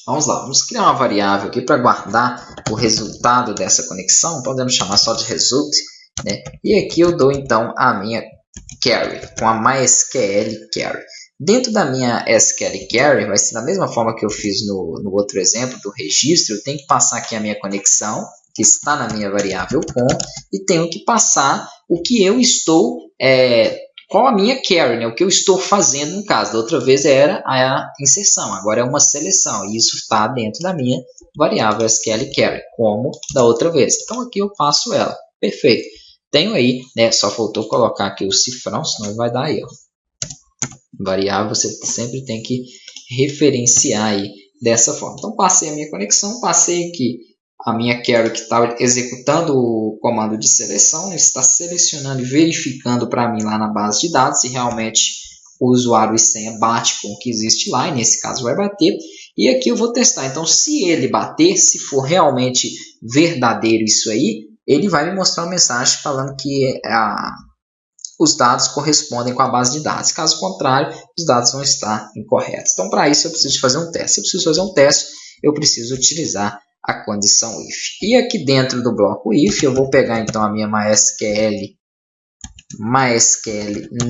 Vamos lá, vamos criar uma variável aqui para guardar o resultado dessa conexão. Podemos chamar só de result, né? E aqui eu dou então a minha query, com a MySQL query. Dentro da minha SQL query, vai ser da mesma forma que eu fiz no outro exemplo do registro. Eu tenho que passar aqui a minha conexão, que está na minha variável com, e tenho que passar o que eu estou, qual a minha query, né? O que eu estou fazendo no caso. Da outra vez era a inserção, agora é uma seleção, e isso está dentro da minha variável SQL query, como da outra vez. Então aqui eu passo ela, perfeito. Tenho aí, né? Só faltou colocar aqui o cifrão, senão vai dar erro. Variável você sempre tem que referenciar aí dessa forma. Então passei a minha conexão, passei aqui a minha query que está executando o comando de seleção, né? Está selecionando e verificando para mim lá na base de dados se realmente o usuário e senha bate com o que existe lá, e nesse caso vai bater. E aqui eu vou testar. Então se ele bater, se for realmente verdadeiro isso aí, ele vai me mostrar uma mensagem falando que os dados correspondem com a base de dados. Caso contrário, os dados vão estar incorretos. Então, para isso, eu preciso fazer um teste. Se eu preciso fazer um teste, eu preciso utilizar a condição if. E aqui dentro do bloco if, eu vou pegar então a minha MySQL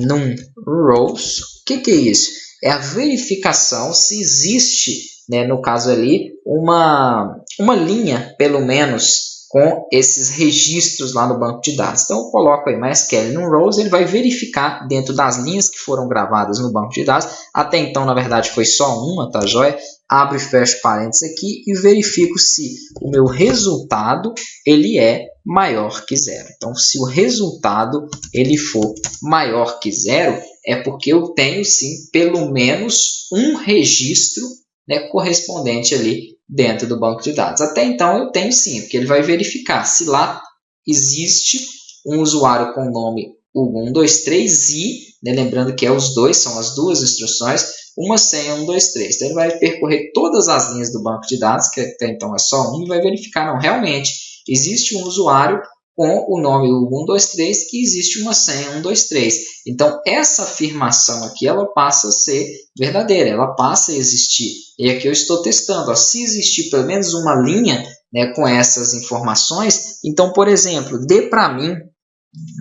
num rows. O que é isso? É a verificação se existe, né, no caso ali, uma linha, pelo menos, com esses registros lá no banco de dados. Então, eu coloco aí MySQL num rows, ele vai verificar dentro das linhas que foram gravadas no banco de dados. Até então, na verdade, foi só uma, tá joia? Abro e fecho parênteses aqui e verifico se o meu resultado ele é maior que zero. Então, se o resultado ele for maior que zero, é porque eu tenho sim pelo menos um registro, né, correspondente ali dentro do banco de dados. Até então eu tenho sim, porque ele vai verificar se lá existe um usuário com o nome Hugo123 e, né, lembrando que os dois, são as duas instruções, uma senha 123. Então ele vai percorrer todas as linhas do banco de dados, que até então é só um, e vai verificar, não, realmente existe um usuário com o nome Hugo123 e existe uma senha 123. Então, essa afirmação aqui, ela passa a ser verdadeira, ela passa a existir. E aqui eu estou testando, ó, se existir pelo menos uma linha, né, com essas informações, então, por exemplo, dê para mim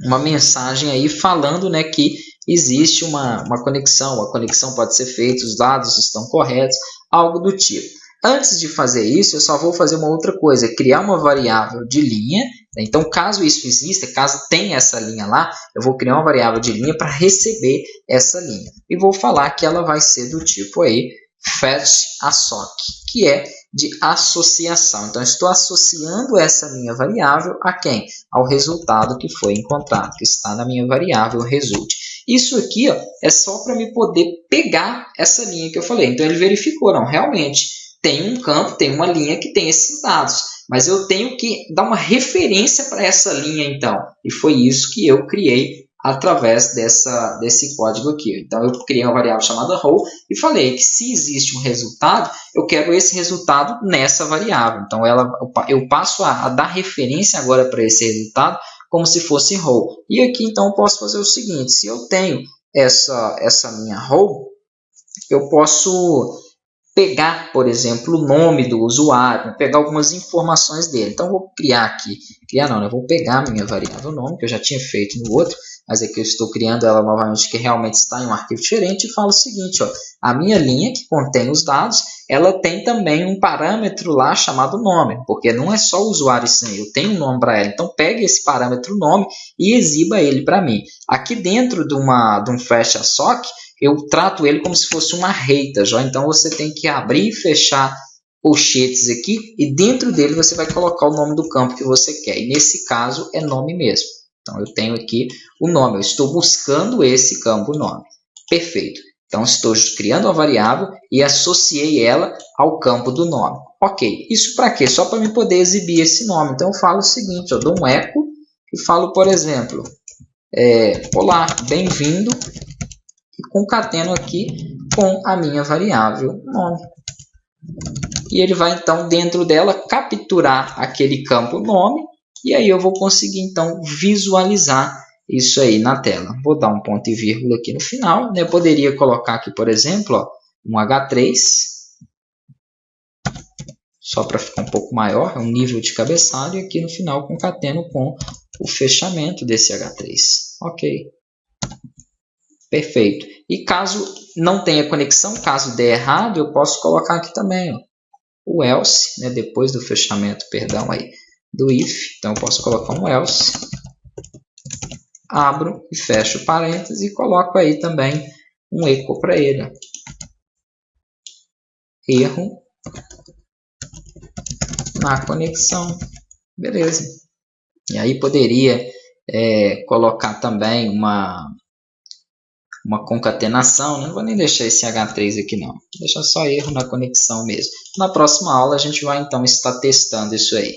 uma mensagem aí falando, né, que existe uma conexão, a conexão pode ser feita, os dados estão corretos, algo do tipo. Antes de fazer isso, eu só vou fazer uma outra coisa, criar uma variável de linha. Então, caso isso exista, caso tenha essa linha lá, eu vou criar uma variável de linha para receber essa linha. E vou falar que ela vai ser do tipo aí, fetch_assoc, que é de associação. Então, eu estou associando essa minha variável a quem? Ao resultado que foi encontrado, que está na minha variável result. Isso aqui, ó, é só para me poder pegar essa linha que eu falei. Então, ele verificou, não, realmente tem um campo, tem uma linha que tem esses dados, mas eu tenho que dar uma referência para essa linha, então. E foi isso que eu criei através desse código aqui. Então, eu criei uma variável chamada row e falei que se existe um resultado, eu quero esse resultado nessa variável. Então, eu passo a dar referência agora para esse resultado como se fosse row. E aqui, então, eu posso fazer o seguinte, se eu tenho essa minha row, eu posso pegar, por exemplo, o nome do usuário, pegar algumas informações dele. Então, eu vou criar aqui, eu vou pegar a minha variável nome, que eu já tinha feito no outro, mas aqui eu estou criando ela novamente, que realmente está em um arquivo diferente, e falo o seguinte, ó, a minha linha que contém os dados, ela tem também um parâmetro lá chamado nome, porque não é só o usuário e senha, eu tenho um nome para ela. Então, pegue esse parâmetro nome e exiba ele para mim. Aqui dentro de um fetch_assoc, eu trato ele como se fosse uma array, tá? Então, você tem que abrir e fechar colchetes aqui e dentro dele você vai colocar o nome do campo que você quer. E nesse caso, é nome mesmo. Então, eu tenho aqui o nome. Eu estou buscando esse campo nome. Perfeito. Então, estou criando uma variável e associei ela ao campo do nome. Ok. Isso para quê? Só para eu poder exibir esse nome. Então, eu falo o seguinte, eu dou um eco e falo, por exemplo, olá, bem-vindo. E concateno aqui com a minha variável nome. E ele vai, então, dentro dela, capturar aquele campo nome. E aí eu vou conseguir, então, visualizar isso aí na tela. Vou dar um ponto e vírgula aqui no final. Eu poderia colocar aqui, por exemplo, ó, um H3. só para ficar um pouco maior, é um nível de cabeçalho, e aqui no final concateno com o fechamento desse H3. Ok. Perfeito. E caso não tenha conexão, caso dê errado, eu posso colocar aqui também, ó, o else, né, depois do fechamento, perdão, aí, do if. Então, eu posso colocar um else, abro e fecho parênteses e coloco aí também um eco para ele. Erro na conexão. Beleza. E aí poderia colocar também uma concatenação, né? Não vou nem deixar esse H3 aqui não, vou deixar só erro na conexão mesmo. Na próxima aula a gente vai então estar testando isso aí.